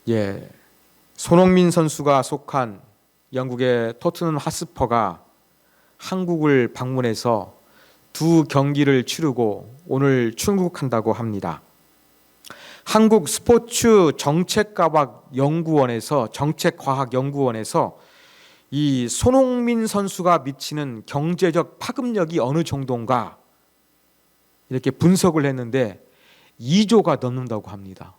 예, 손흥민 선수가 속한 영국의 토트넘 핫스퍼가 한국을 방문해서 두 경기를 치르고 오늘 출국한다고 합니다. 한국 스포츠 정책과학연구원에서 이 손흥민 선수가 미치는 경제적 파급력이 어느 정도인가 이렇게 분석을 했는데 2조가 넘는다고 합니다.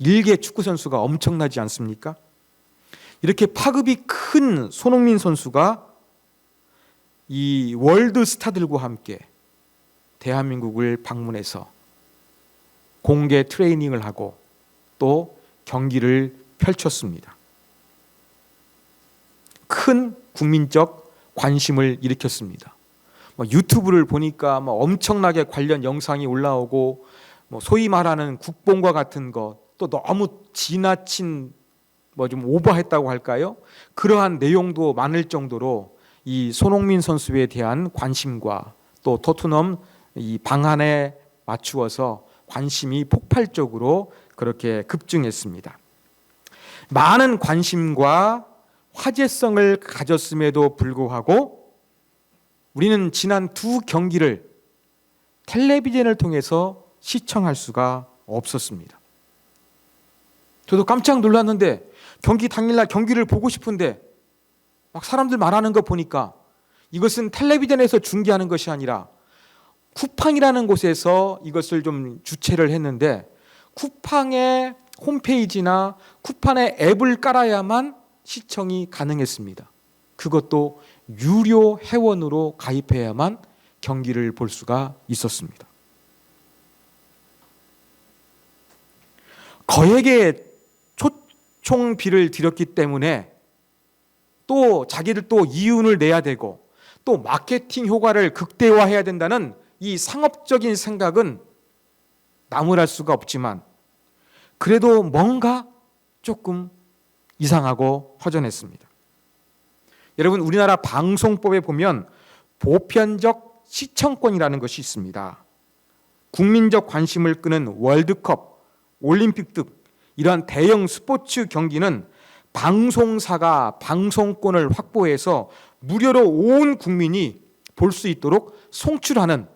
일개 축구 선수가 엄청나지 않습니까? 이렇게 파급이 큰 손흥민 선수가 이 월드 스타들과 함께 대한민국을 방문해서 공개 트레이닝을 하고 또 경기를 펼쳤습니다. 큰 국민적 관심을 일으켰습니다. 유튜브를 보니까 엄청나게 관련 영상이 올라오고 소위 말하는 국뽕과 같은 것, 또 너무 지나친 좀 오버했다고 할까요? 그러한 내용도 많을 정도로 이 손흥민 선수에 대한 관심과 또 토트넘 이 방안에 맞추어서 관심이 폭발적으로 그렇게 급증했습니다. 많은 관심과 화제성을 가졌음에도 불구하고 우리는 지난 두 경기를 텔레비전을 통해서 시청할 수가 없었습니다. 저도 깜짝 놀랐는데 경기 당일날 경기를 보고 싶은데 막 사람들 말하는 거 보니까 이것은 텔레비전에서 중계하는 것이 아니라 쿠팡이라는 곳에서 이것을 좀 주최를 했는데 쿠팡의 홈페이지나 쿠팡의 앱을 깔아야만 시청이 가능했습니다. 그것도 유료 회원으로 가입해야만 경기를 볼 수가 있었습니다. 거액의 초청비를 들였기 때문에 또 자기들 또 이윤을 내야 되고 또 마케팅 효과를 극대화해야 된다는 이 상업적인 생각은 나무랄 수가 없지만 그래도 뭔가 조금 이상하고 허전했습니다. 여러분, 우리나라 방송법에 보면 보편적 시청권이라는 것이 있습니다. 국민적 관심을 끄는 월드컵, 올림픽 등 이러한 대형 스포츠 경기는 방송사가 방송권을 확보해서 무료로 온 국민이 볼 수 있도록 송출하는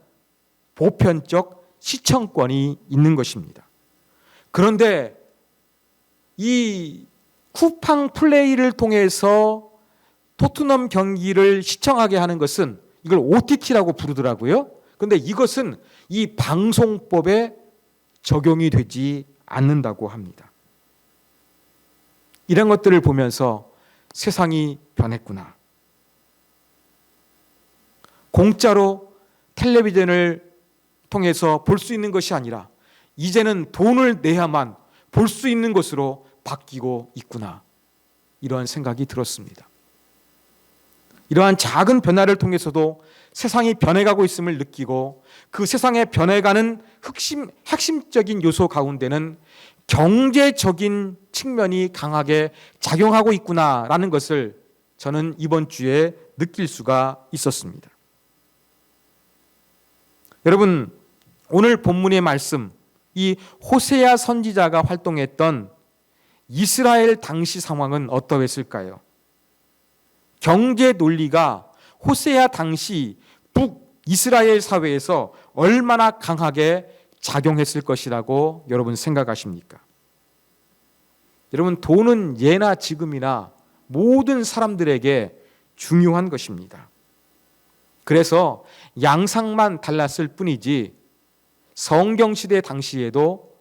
보편적 시청권이 있는 것입니다. 그런데 이 쿠팡 플레이를 통해서 토트넘 경기를 시청하게 하는 것은 이걸 OTT라고 부르더라고요. 그런데 이것은 이 방송법에 적용이 되지 않는다고 합니다. 이런 것들을 보면서 세상이 변했구나. 공짜로 텔레비전을 통해서 볼 수 있는 것이 아니라 이제는 돈을 내야만 볼 수 있는 것으로 바뀌고 있구나. 이러한 생각이 들었습니다. 이러한 작은 변화를 통해서도 세상이 변해가고 있음을 느끼고 그 세상에 변해가는 핵심적인 요소 가운데는 경제적인 측면이 강하게 작용하고 있구나라는 것을 저는 이번 주에 느낄 수가 있었습니다. 여러분, 오늘 본문의 말씀, 이 호세아 선지자가 활동했던 이스라엘 당시 상황은 어떠했을까요? 경제 논리가 호세아 당시 북이스라엘 사회에서 얼마나 강하게 작용했을 것이라고 여러분 생각하십니까? 여러분, 돈은 예나 지금이나 모든 사람들에게 중요한 것입니다. 그래서 양상만 달랐을 뿐이지 성경시대 당시에도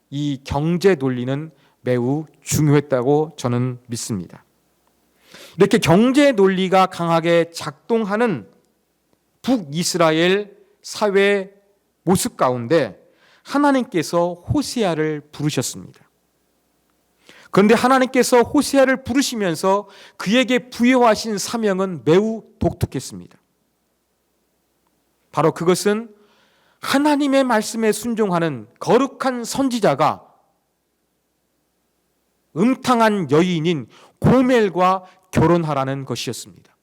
이 경제 논리는 매우 중요했다고 저는 믿습니다. 이렇게 경제 논리가 강하게 작동하는 북이스라엘 사회 모습 가운데 하나님께서 호세아를 부르셨습니다. 그런데 하나님께서 호세아를 부르시면서 그에게 부여하신 사명은 매우 독특했습니다. 바로 그것은 하나님의 말씀에 순종하는 거룩한 선지자가 음탕한 여인인 고멜과 결혼하라는 것이었습니다.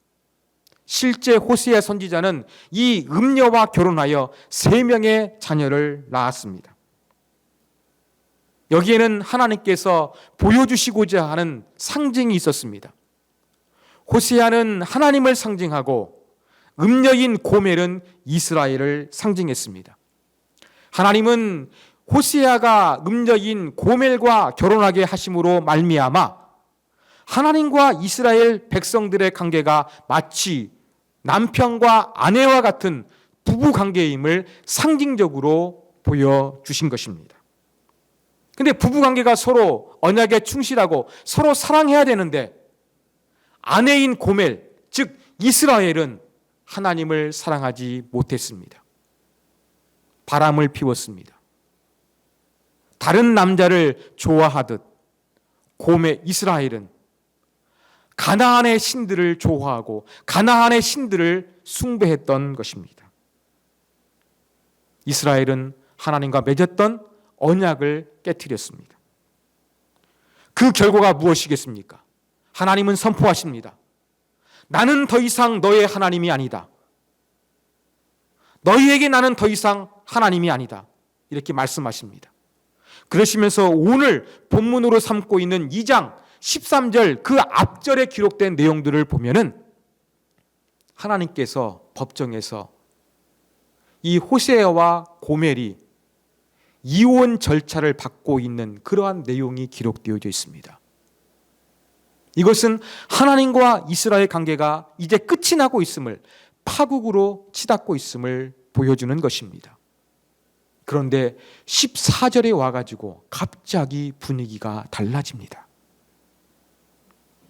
실제 호세아 선지자는 이 음녀와 결혼하여 3명의 자녀를 낳았습니다. 여기에는 하나님께서 보여주시고자 하는 상징이 있었습니다. 호세아는 하나님을 상징하고 음녀인 고멜은 이스라엘을 상징했습니다. 하나님은 호세아가 음녀인 고멜과 결혼하게 하심으로 말미암아 하나님과 이스라엘 백성들의 관계가 마치 남편과 아내와 같은 부부 관계임을 상징적으로 보여주신 것입니다. 근데 부부 관계가 서로 언약에 충실하고 서로 사랑해야 되는데 아내인 고멜, 즉 이스라엘은 하나님을 사랑하지 못했습니다. 바람을 피웠습니다. 다른 남자를 좋아하듯 고멜 이스라엘은 가나안의 신들을 좋아하고 가나안의 신들을 숭배했던 것입니다. 이스라엘은 하나님과 맺었던 언약을 깨뜨렸습니다. 그 결과가 무엇이겠습니까? 하나님은 선포하십니다. 나는 더 이상 너의 하나님이 아니다. 너희에게 나는 더 이상 하나님이 아니다. 이렇게 말씀하십니다. 그러시면서 오늘 본문으로 삼고 있는 2장 13절 그 앞절에 기록된 내용들을 보면은 하나님께서 법정에서 이 호세아와 고멜이 이혼 절차를 받고 있는 그러한 내용이 기록되어져 있습니다. 이것은 하나님과 이스라엘 관계가 이제 끝이 나고 있음을, 파국으로 치닫고 있음을 보여주는 것입니다. 그런데 14절에 와가지고 갑자기 분위기가 달라집니다.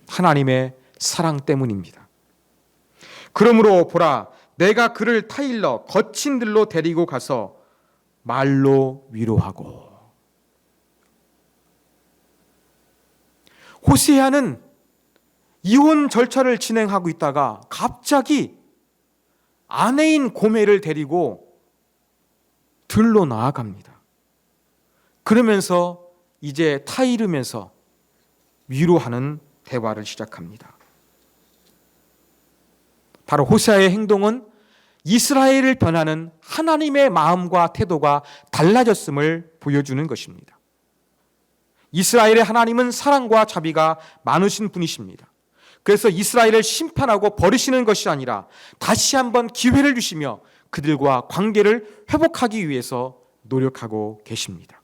하나님의 사랑 때문입니다. 그러므로 보라, 내가 그를 타일러 거친 들로 데리고 가서 말로 위로하고. 호세아는 이혼 절차를 진행하고 있다가 갑자기 아내인 고멜을 데리고 들로 나아갑니다. 그러면서 이제 타이르면서 위로하는 대화를 시작합니다. 바로 호세아의 행동은 이스라엘을 변하는 하나님의 마음과 태도가 달라졌음을 보여주는 것입니다. 이스라엘의 하나님은 사랑과 자비가 많으신 분이십니다. 그래서 이스라엘을 심판하고 버리시는 것이 아니라 다시 한번 기회를 주시며 그들과 관계를 회복하기 위해서 노력하고 계십니다.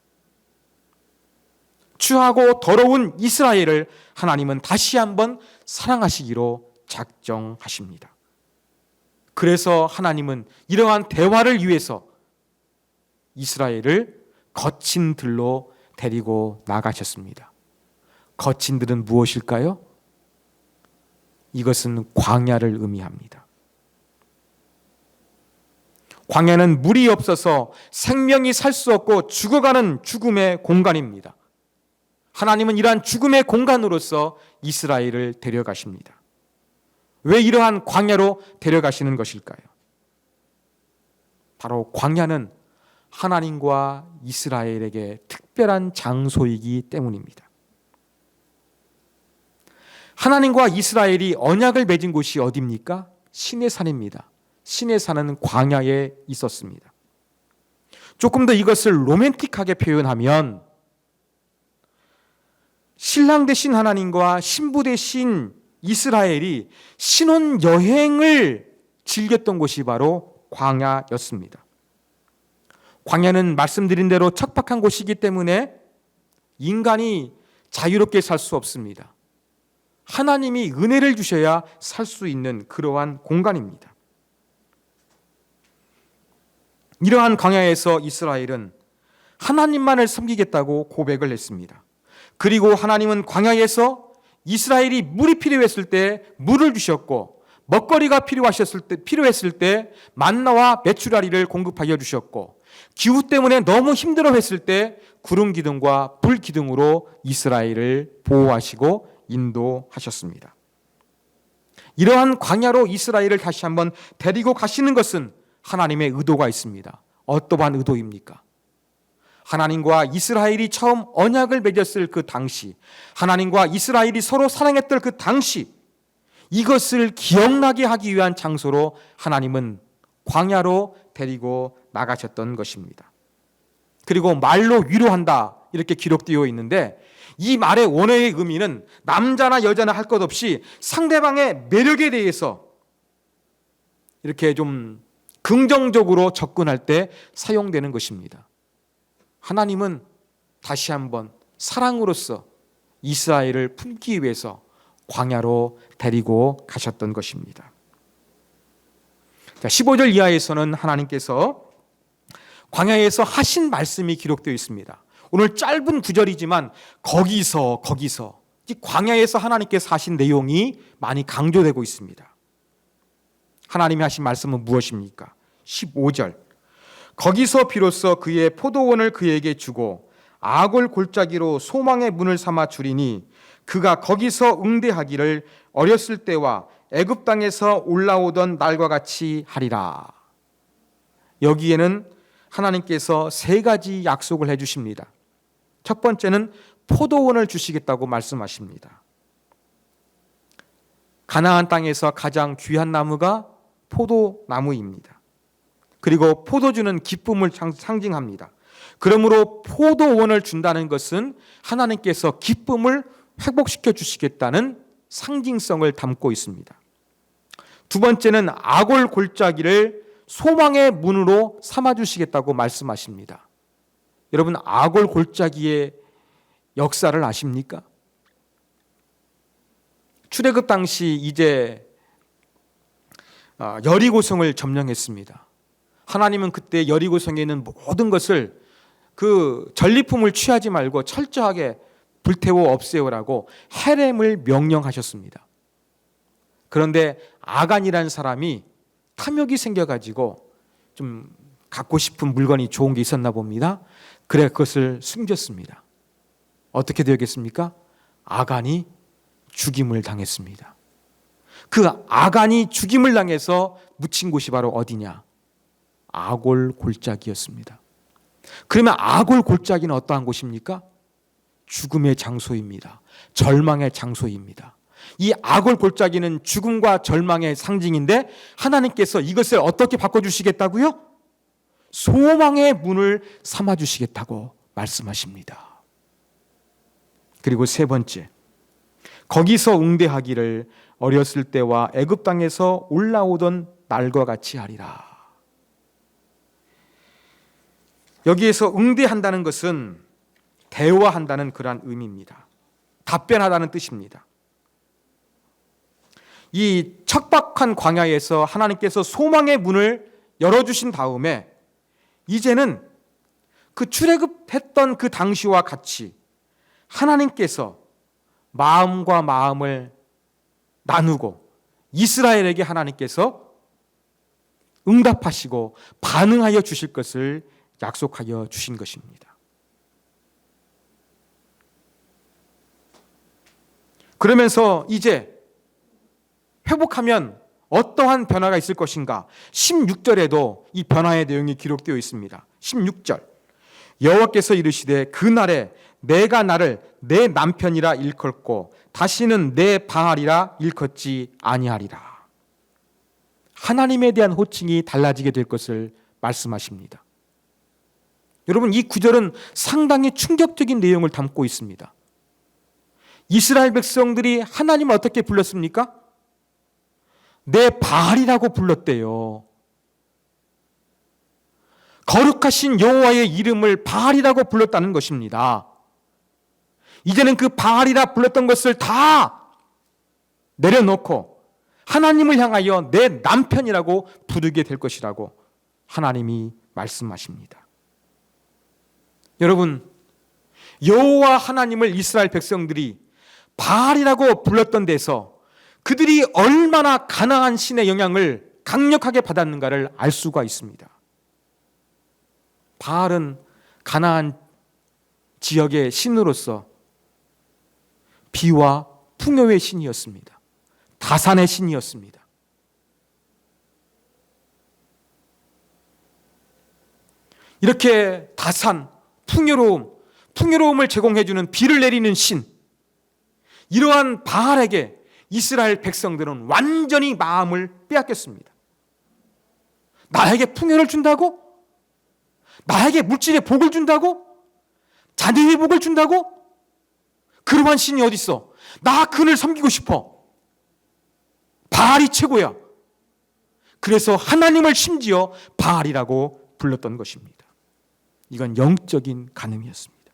추하고 더러운 이스라엘을 하나님은 다시 한번 사랑하시기로 작정하십니다. 그래서 하나님은 이러한 대화를 위해서 이스라엘을 거친 들로 데리고 나가셨습니다. 거친 들은 무엇일까요? 이것은 광야를 의미합니다. 광야는 물이 없어서 생명이 살 수 없고 죽어가는 죽음의 공간입니다. 하나님은 이러한 죽음의 공간으로서 이스라엘을 데려가십니다. 왜 이러한 광야로 데려가시는 것일까요? 바로 광야는 하나님과 이스라엘에게 특별한 장소이기 때문입니다. 하나님과 이스라엘이 언약을 맺은 곳이 어디입니까? 시내산입니다. 시내산은 광야에 있었습니다. 조금 더 이것을 로맨틱하게 표현하면 신랑 되신 하나님과 신부 되신 이스라엘이 신혼여행을 즐겼던 곳이 바로 광야였습니다. 광야는 말씀드린 대로 척박한 곳이기 때문에 인간이 자유롭게 살 수 없습니다. 하나님이 은혜를 주셔야 살 수 있는 그러한 공간입니다. 이러한 광야에서 이스라엘은 하나님만을 섬기겠다고 고백을 했습니다. 그리고 하나님은 광야에서 이스라엘이 물이 필요했을 때 물을 주셨고 먹거리가 필요했을 때 만나와 메추라리를 공급하여 주셨고 기후 때문에 너무 힘들어했을 때 구름 기둥과 불 기둥으로 이스라엘을 보호하시고 인도하셨습니다. 이러한 광야로 이스라엘을 다시 한번 데리고 가시는 것은 하나님의 의도가 있습니다. 어떠한 의도입니까? 하나님과 이스라엘이 처음 언약을 맺었을 그 당시, 하나님과 이스라엘이 서로 사랑했던 그 당시, 이것을 기억나게 하기 위한 장소로 하나님은 광야로 데리고 나가셨던 것입니다. 그리고 말로 위로한다 이렇게 기록되어 있는데 이 말의 원어의 의미는 남자나 여자나 할 것 없이 상대방의 매력에 대해서 이렇게 좀 긍정적으로 접근할 때 사용되는 것입니다. 하나님은 다시 한번 사랑으로서 이스라엘을 품기 위해서 광야로 데리고 가셨던 것입니다. 자, 15절 이하에서는 하나님께서 광야에서 하신 말씀이 기록되어 있습니다. 오늘 짧은 구절이지만 거기서 이 광야에서 하나님께서 하신 내용이 많이 강조되고 있습니다. 하나님이 하신 말씀은 무엇입니까? 15절 거기서 비로소 그의 포도원을 그에게 주고 아골 골짜기로 소망의 문을 삼아 주리니 그가 거기서 응대하기를 어렸을 때와 애굽 땅에서 올라오던 날과 같이 하리라. 여기에는 하나님께서 세 가지 약속을 해주십니다. 첫 번째는 포도원을 주시겠다고 말씀하십니다. 가나안 땅에서 가장 귀한 나무가 포도나무입니다. 그리고 포도주는 기쁨을 상징합니다. 그러므로 포도원을 준다는 것은 하나님께서 기쁨을 회복시켜 주시겠다는 상징성을 담고 있습니다. 두 번째는 아골 골짜기를 소망의 문으로 삼아주시겠다고 말씀하십니다. 여러분, 아골 골짜기의 역사를 아십니까? 출애굽 당시 이제 여리고성을 점령했습니다. 하나님은 그때 여리고성에 있는 모든 것을 그 전리품을 취하지 말고 철저하게 불태워 없애오라고 헤렘을 명령하셨습니다. 그런데 아간이라는 사람이 탐욕이 생겨가지고 좀 갖고 싶은 물건이 좋은 게 있었나 봅니다. 그래 그것을 숨겼습니다. 어떻게 되었겠습니까? 아간이 죽임을 당했습니다. 그 아간이 죽임을 당해서 묻힌 곳이 바로 어디냐? 아골 골짜기였습니다. 그러면 아골 골짜기는 어떠한 곳입니까? 죽음의 장소입니다. 절망의 장소입니다. 이 아골 골짜기는 죽음과 절망의 상징인데 하나님께서 이것을 어떻게 바꿔주시겠다고요? 소망의 문을 삼아주시겠다고 말씀하십니다. 그리고 세 번째, 거기서 응대하기를 어렸을 때와 애굽 땅에서 올라오던 날과 같이 하리라. 여기에서 응대한다는 것은 대화한다는 그러한 의미입니다. 답변하다는 뜻입니다. 이 척박한 광야에서 하나님께서 소망의 문을 열어주신 다음에 이제는 그 출애굽했던 그 당시와 같이 하나님께서 마음과 마음을 나누고 이스라엘에게 하나님께서 응답하시고 반응하여 주실 것을 약속하여 주신 것입니다. 그러면서 이제 회복하면 어떠한 변화가 있을 것인가? 16절에도 이 변화의 내용이 기록되어 있습니다. 16절 여호와께서 이르시되 그날에 내가 나를 내 남편이라 일컫고 다시는 내 바알이라 일컫지 아니하리라. 하나님에 대한 호칭이 달라지게 될 것을 말씀하십니다. 여러분, 이 구절은 상당히 충격적인 내용을 담고 있습니다. 이스라엘 백성들이 하나님을 어떻게 불렀습니까? 내 바알이라고 불렀대요. 거룩하신 여호와의 이름을 바알이라고 불렀다는 것입니다. 이제는 그 바알이라 불렀던 것을 다 내려놓고 하나님을 향하여 내 남편이라고 부르게 될 것이라고 하나님이 말씀하십니다. 여러분, 여호와 하나님을 이스라엘 백성들이 바알이라고 불렀던 데서 그들이 얼마나 가나안 신의 영향을 강력하게 받았는가를 알 수가 있습니다. 바알은 가나안 지역의 신으로서 비와 풍요의 신이었습니다. 다산의 신이었습니다. 이렇게 다산, 풍요로움을 제공해주는 비를 내리는 신, 이러한 바알에게 이스라엘 백성들은 완전히 마음을 빼앗겼습니다. 나에게 풍요를 준다고? 나에게 물질의 복을 준다고? 자녀의 복을 준다고? 그러한 신이 어디 있어? 나 그를 섬기고 싶어. 바알이 최고야. 그래서 하나님을 심지어 바알이라고 불렀던 것입니다. 이건 영적인 간음이었습니다.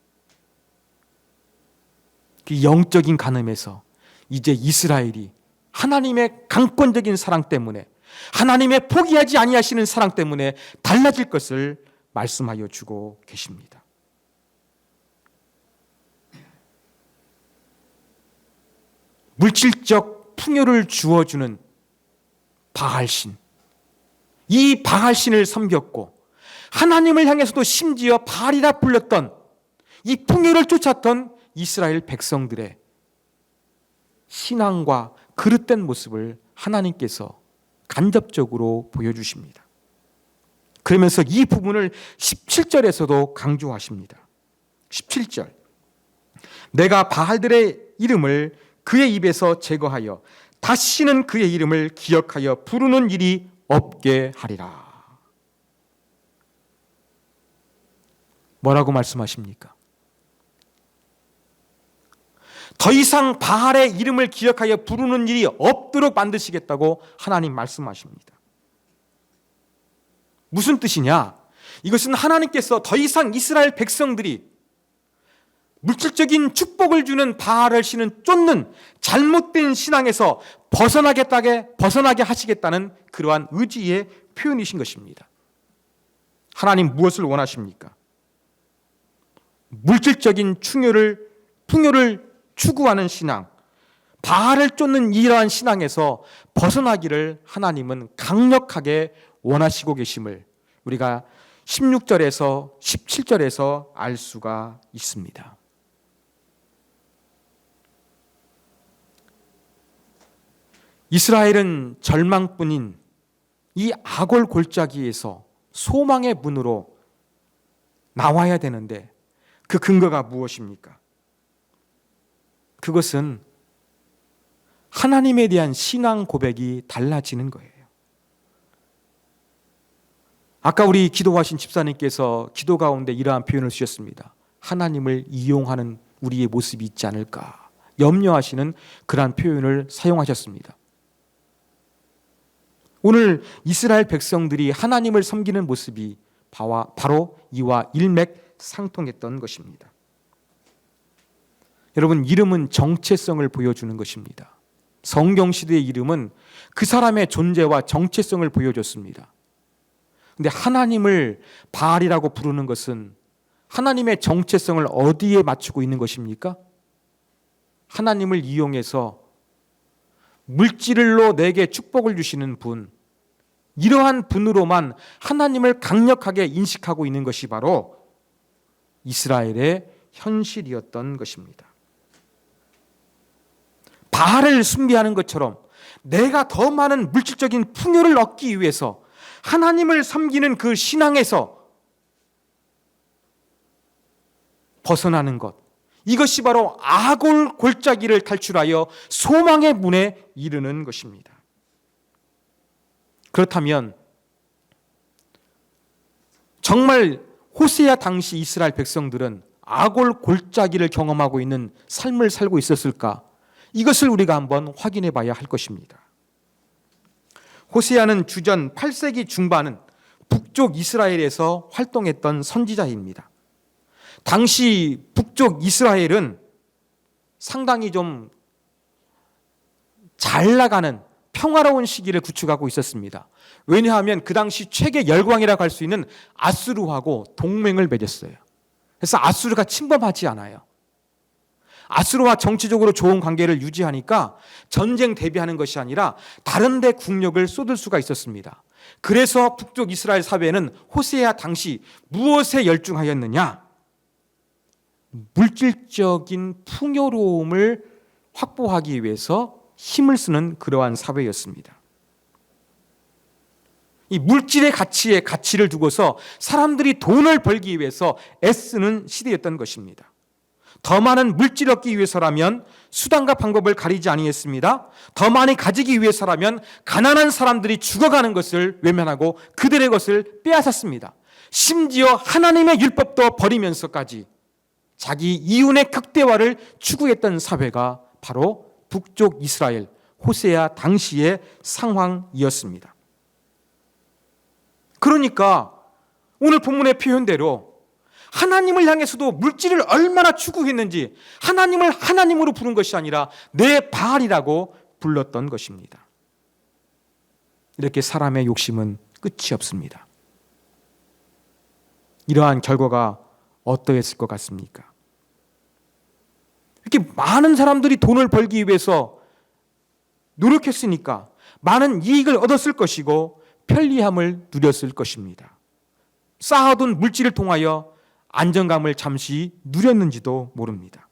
그 영적인 간음에서 이제 이스라엘이 하나님의 강권적인 사랑 때문에, 하나님의 포기하지 아니하시는 사랑 때문에 달라질 것을 말씀하여 주고 계십니다. 물질적 풍요를 주어주는 바알신, 이 바알신을 섬겼고 하나님을 향해서도 심지어 바알이라 불렸던, 이 풍요를 쫓았던 이스라엘 백성들의 신앙과 그릇된 모습을 하나님께서 간접적으로 보여주십니다. 그러면서 이 부분을 17절에서도 강조하십니다. 17절, 내가 바알들의 이름을 그의 입에서 제거하여 다시는 그의 이름을 기억하여 부르는 일이 없게 하리라. 뭐라고 말씀하십니까? 더 이상 바알의 이름을 기억하여 부르는 일이 없도록 만드시겠다고 하나님 말씀하십니다. 무슨 뜻이냐? 이것은 하나님께서 더 이상 이스라엘 백성들이 물질적인 축복을 주는 바알을 쫓는 잘못된 신앙에서 벗어나게 하시겠다는 그러한 의지의 표현이신 것입니다. 하나님 무엇을 원하십니까? 물질적인 풍요를 추구하는 신앙, 바알을 쫓는 이러한 신앙에서 벗어나기를 하나님은 강력하게 원하시고 계심을 우리가 16절에서 17절에서 알 수가 있습니다. 이스라엘은 절망뿐인 이 아골 골짜기에서 소망의 문으로 나와야 되는데 그 근거가 무엇입니까? 그것은 하나님에 대한 신앙 고백이 달라지는 거예요. 아까 우리 기도하신 집사님께서 기도 가운데 이러한 표현을 쓰셨습니다. 하나님을 이용하는 우리의 모습이 있지 않을까 염려하시는 그러한 표현을 사용하셨습니다. 오늘 이스라엘 백성들이 하나님을 섬기는 모습이 바로 이와 일맥상통했던 것입니다. 여러분, 이름은 정체성을 보여주는 것입니다. 성경시대의 이름은 그 사람의 존재와 정체성을 보여줬습니다. 그런데 하나님을 바알이라고 부르는 것은 하나님의 정체성을 어디에 맞추고 있는 것입니까? 하나님을 이용해서 물질로 내게 축복을 주시는 분, 이러한 분으로만 하나님을 강력하게 인식하고 있는 것이 바로 이스라엘의 현실이었던 것입니다. 바알을 숭배하는 것처럼 내가 더 많은 물질적인 풍요를 얻기 위해서 하나님을 섬기는 그 신앙에서 벗어나는 것, 이것이 바로 아골 골짜기를 탈출하여 소망의 문에 이르는 것입니다. 그렇다면 정말 호세아 당시 이스라엘 백성들은 아골 골짜기를 경험하고 있는 삶을 살고 있었을까? 이것을 우리가 한번 확인해 봐야 할 것입니다. 호세아는 주전 8세기 중반은 북쪽 이스라엘에서 활동했던 선지자입니다. 당시 북쪽 이스라엘은 상당히 좀 잘 나가는 평화로운 시기를 구축하고 있었습니다. 왜냐하면 그 당시 최대 열강이라고 할 수 있는 아수르하고 동맹을 맺었어요. 그래서 아수르가 침범하지 않아요. 아수르와 정치적으로 좋은 관계를 유지하니까 전쟁 대비하는 것이 아니라 다른 데 국력을 쏟을 수가 있었습니다. 그래서 북쪽 이스라엘 사회는 호세아 당시 무엇에 열중하였느냐? 물질적인 풍요로움을 확보하기 위해서 힘을 쓰는 그러한 사회였습니다. 이 물질의 가치를 두고서 사람들이 돈을 벌기 위해서 애쓰는 시대였던 것입니다. 더 많은 물질 얻기 위해서라면 수단과 방법을 가리지 아니했습니다. 더 많이 가지기 위해서라면 가난한 사람들이 죽어가는 것을 외면하고 그들의 것을 빼앗았습니다. 심지어 하나님의 율법도 버리면서까지 자기 이윤의 극대화를 추구했던 사회가 바로 북쪽 이스라엘 호세아 당시의 상황이었습니다. 그러니까 오늘 본문의 표현대로 하나님을 향해서도 물질을 얼마나 추구했는지 하나님을 하나님으로 부른 것이 아니라 내 바알이라고 불렀던 것입니다. 이렇게 사람의 욕심은 끝이 없습니다. 이러한 결과가 어떠했을 것 같습니까? 이렇게 많은 사람들이 돈을 벌기 위해서 노력했으니까 많은 이익을 얻었을 것이고 편리함을 누렸을 것입니다. 쌓아둔 물질을 통하여 안정감을 잠시 누렸는지도 모릅니다.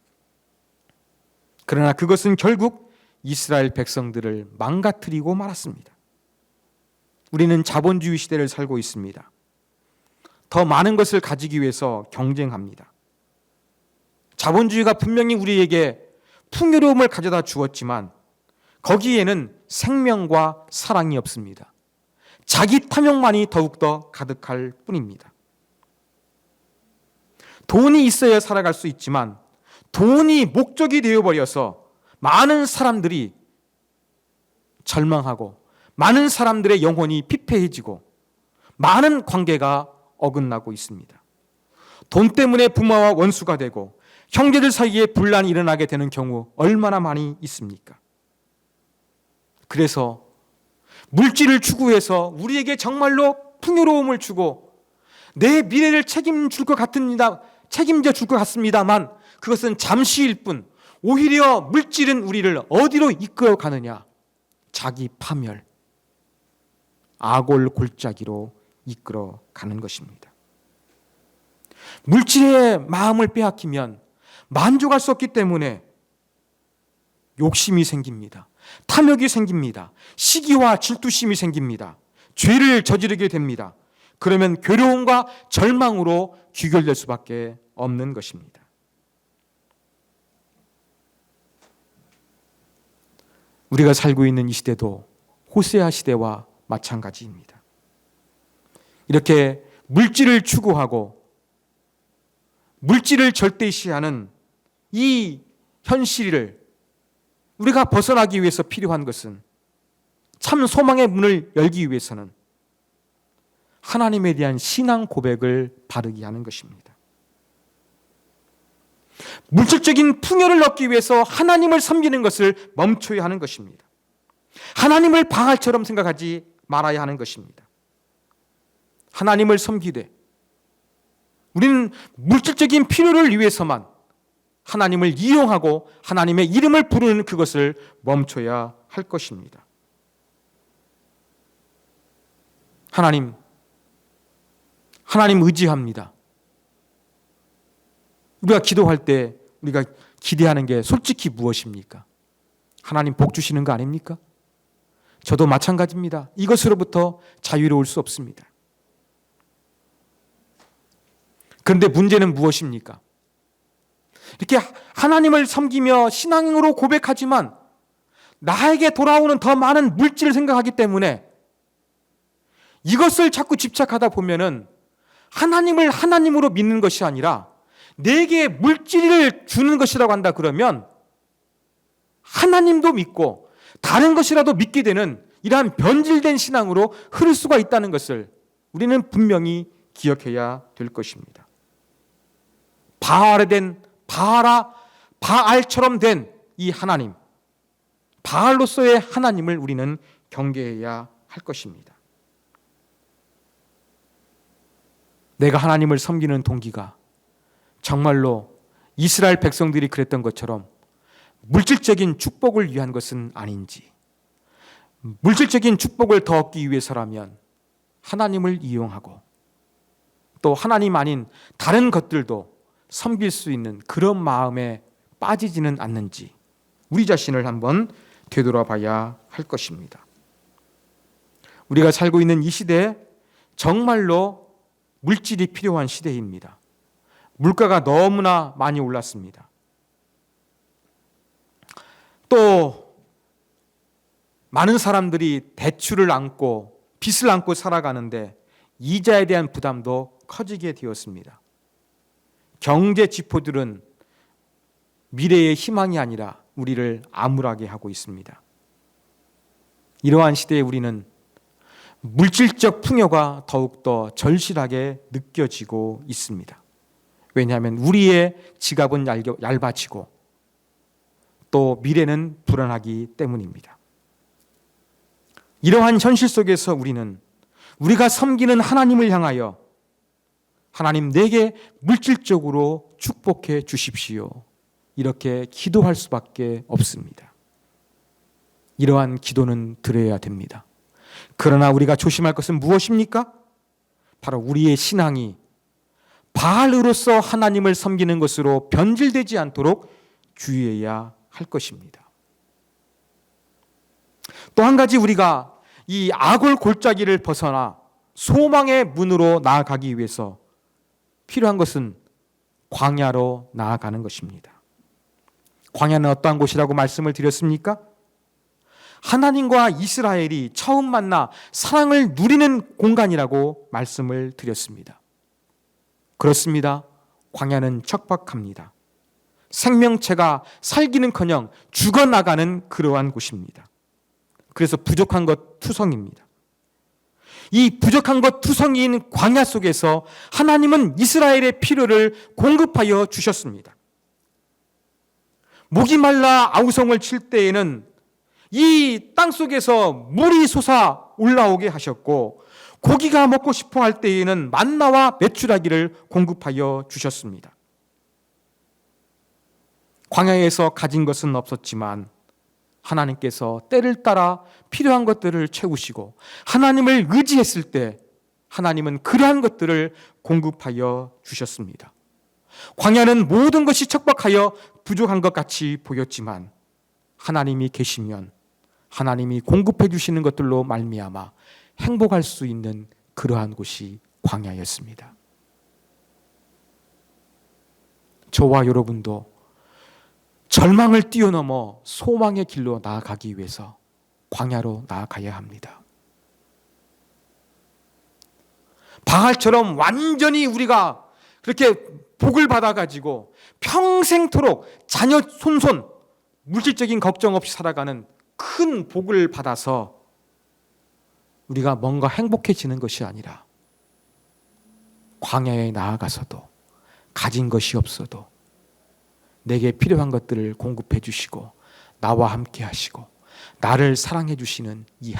그러나 그것은 결국 이스라엘 백성들을 망가뜨리고 말았습니다. 우리는 자본주의 시대를 살고 있습니다. 더 많은 것을 가지기 위해서 경쟁합니다. 자본주의가 분명히 우리에게 풍요로움을 가져다 주었지만 거기에는 생명과 사랑이 없습니다. 자기 탐욕만이 더욱더 가득할 뿐입니다. 돈이 있어야 살아갈 수 있지만 돈이 목적이 되어버려서 많은 사람들이 절망하고 많은 사람들의 영혼이 피폐해지고 많은 관계가 어긋나고 있습니다. 돈 때문에 부모와 원수가 되고 형제들 사이에 분란이 일어나게 되는 경우 얼마나 많이 있습니까? 그래서 물질을 추구해서 우리에게 정말로 풍요로움을 주고 내 미래를 책임져 줄 것 같습니다만 그것은 잠시일 뿐 오히려 물질은 우리를 어디로 이끌어 가느냐? 자기 파멸, 아골 골짜기로 이끌어 가는 것입니다. 물질의 마음을 빼앗기면 만족할 수 없기 때문에 욕심이 생깁니다. 탐욕이 생깁니다. 시기와 질투심이 생깁니다. 죄를 저지르게 됩니다. 그러면 괴로움과 절망으로 귀결될 수밖에 없는 것입니다. 우리가 살고 있는 이 시대도 호세아 시대와 마찬가지입니다. 이렇게 물질을 추구하고 물질을 절대시하는 이 현실을 우리가 벗어나기 위해서 필요한 것은 참 소망의 문을 열기 위해서는 하나님에 대한 신앙 고백을 바르게 하는 것입니다. 물질적인 풍요를 얻기 위해서 하나님을 섬기는 것을 멈춰야 하는 것입니다. 하나님을 바알처럼 생각하지 말아야 하는 것입니다. 하나님을 섬기되 우리는 물질적인 필요를 위해서만 하나님을 이용하고 하나님의 이름을 부르는 그것을 멈춰야 할 것입니다. 하나님 의지합니다. 우리가 기도할 때 우리가 기대하는 게 솔직히 무엇입니까? 하나님 복 주시는 거 아닙니까? 저도 마찬가지입니다. 이것으로부터 자유로울 수 없습니다. 그런데 문제는 무엇입니까? 이렇게 하나님을 섬기며 신앙으로 고백하지만 나에게 돌아오는 더 많은 물질을 생각하기 때문에 이것을 자꾸 집착하다 보면은 하나님을 하나님으로 믿는 것이 아니라 내게 물질을 주는 것이라고 한다 그러면 하나님도 믿고 다른 것이라도 믿게 되는 이러한 변질된 신앙으로 흐를 수가 있다는 것을 우리는 분명히 기억해야 될 것입니다. 바알처럼 된 이 하나님, 바알로서의 하나님을 우리는 경계해야 할 것입니다. 내가 하나님을 섬기는 동기가 정말로 이스라엘 백성들이 그랬던 것처럼 물질적인 축복을 위한 것은 아닌지, 물질적인 축복을 더 얻기 위해서라면 하나님을 이용하고 또 하나님 아닌 다른 것들도 섬길 수 있는 그런 마음에 빠지지는 않는지 우리 자신을 한번 되돌아봐야 할 것입니다. 우리가 살고 있는 이 시대에 정말로 물질이 필요한 시대입니다. 물가가 너무나 많이 올랐습니다. 또 많은 사람들이 대출을 안고 빚을 안고 살아가는데 이자에 대한 부담도 커지게 되었습니다. 경제 지표들은 미래의 희망이 아니라 우리를 암울하게 하고 있습니다. 이러한 시대에 우리는 물질적 풍요가 더욱더 절실하게 느껴지고 있습니다. 왜냐하면 우리의 지갑은 얇아지고 또 미래는 불안하기 때문입니다. 이러한 현실 속에서 우리는 우리가 섬기는 하나님을 향하여 하나님 내게 물질적으로 축복해 주십시오. 이렇게 기도할 수밖에 없습니다. 이러한 기도는 드려야 됩니다. 그러나 우리가 조심할 것은 무엇입니까? 바로 우리의 신앙이 바알으로서 하나님을 섬기는 것으로 변질되지 않도록 주의해야 할 것입니다. 또 한 가지 우리가 이 악을 골짜기를 벗어나 소망의 문으로 나아가기 위해서 필요한 것은 광야로 나아가는 것입니다. 광야는 어떠한 곳이라고 말씀을 드렸습니까? 하나님과 이스라엘이 처음 만나 사랑을 누리는 공간이라고 말씀을 드렸습니다. 그렇습니다. 광야는 척박합니다. 생명체가 살기는커녕 죽어나가는 그러한 곳입니다. 그래서 부족한 것 투성입니다. 이 부족한 것 투성이인 광야 속에서 하나님은 이스라엘의 필요를 공급하여 주셨습니다. 목이 말라 아우성을 칠 때에는 이 땅 속에서 물이 솟아 올라오게 하셨고, 고기가 먹고 싶어 할 때에는 만나와 메추라기를 공급하여 주셨습니다. 광야에서 가진 것은 없었지만 하나님께서 때를 따라 필요한 것들을 채우시고, 하나님을 의지했을 때 하나님은 그러한 것들을 공급하여 주셨습니다. 광야는 모든 것이 척박하여 부족한 것 같이 보였지만 하나님이 계시면 하나님이 공급해 주시는 것들로 말미암아 행복할 수 있는 그러한 곳이 광야였습니다. 저와 여러분도 절망을 뛰어넘어 소망의 길로 나아가기 위해서 광야로 나아가야 합니다. 바알처럼 완전히 우리가 그렇게 복을 받아가지고 평생토록 자녀 손손 물질적인 걱정 없이 살아가는 큰 복을 받아서 우리가 뭔가 행복해지는 것이 아니라 광야에 나아가서도 가진 것이 없어도 내게 필요한 것들을 공급해 주시고 나와 함께 하시고 나를 사랑해 주시는 이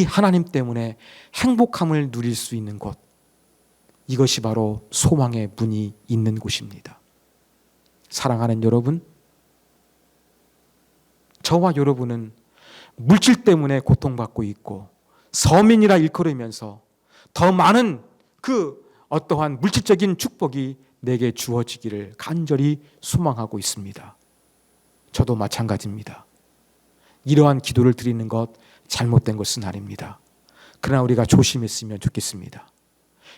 하나님 때문에 행복함을 누릴 수 있는 곳, 이것이 바로 소망의 문이 있는 곳입니다. 사랑하는 여러분, 저와 여러분은 물질 때문에 고통받고 있고 서민이라 일컬으면서 더 많은 그 어떠한 물질적인 축복이 내게 주어지기를 간절히 소망하고 있습니다. 저도 마찬가지입니다. 이러한 기도를 드리는 것 잘못된 것은 아닙니다. 그러나 우리가 조심했으면 좋겠습니다.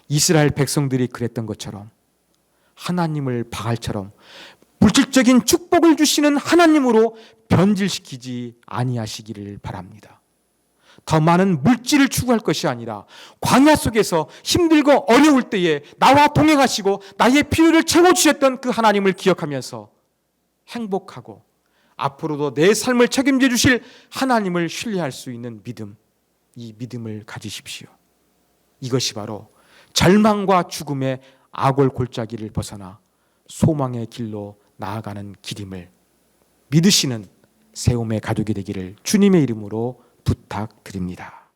이스라엘 백성들이 그랬던 것처럼 하나님을 바알처럼 물질적인 축복을 주시는 하나님으로 변질시키지 아니하시기를 바랍니다. 더 많은 물질을 추구할 것이 아니라 광야 속에서 힘들고 어려울 때에 나와 동행하시고 나의 필요를 채워주셨던 그 하나님을 기억하면서 행복하고 앞으로도 내 삶을 책임져 주실 하나님을 신뢰할 수 있는 믿음, 이 믿음을 가지십시오. 이것이 바로 절망과 죽음의 악월 골짜기를 벗어나 소망의 길로 나아가는 길임을 믿으시는 세움의 가족이 되기를 주님의 이름으로 부탁드립니다.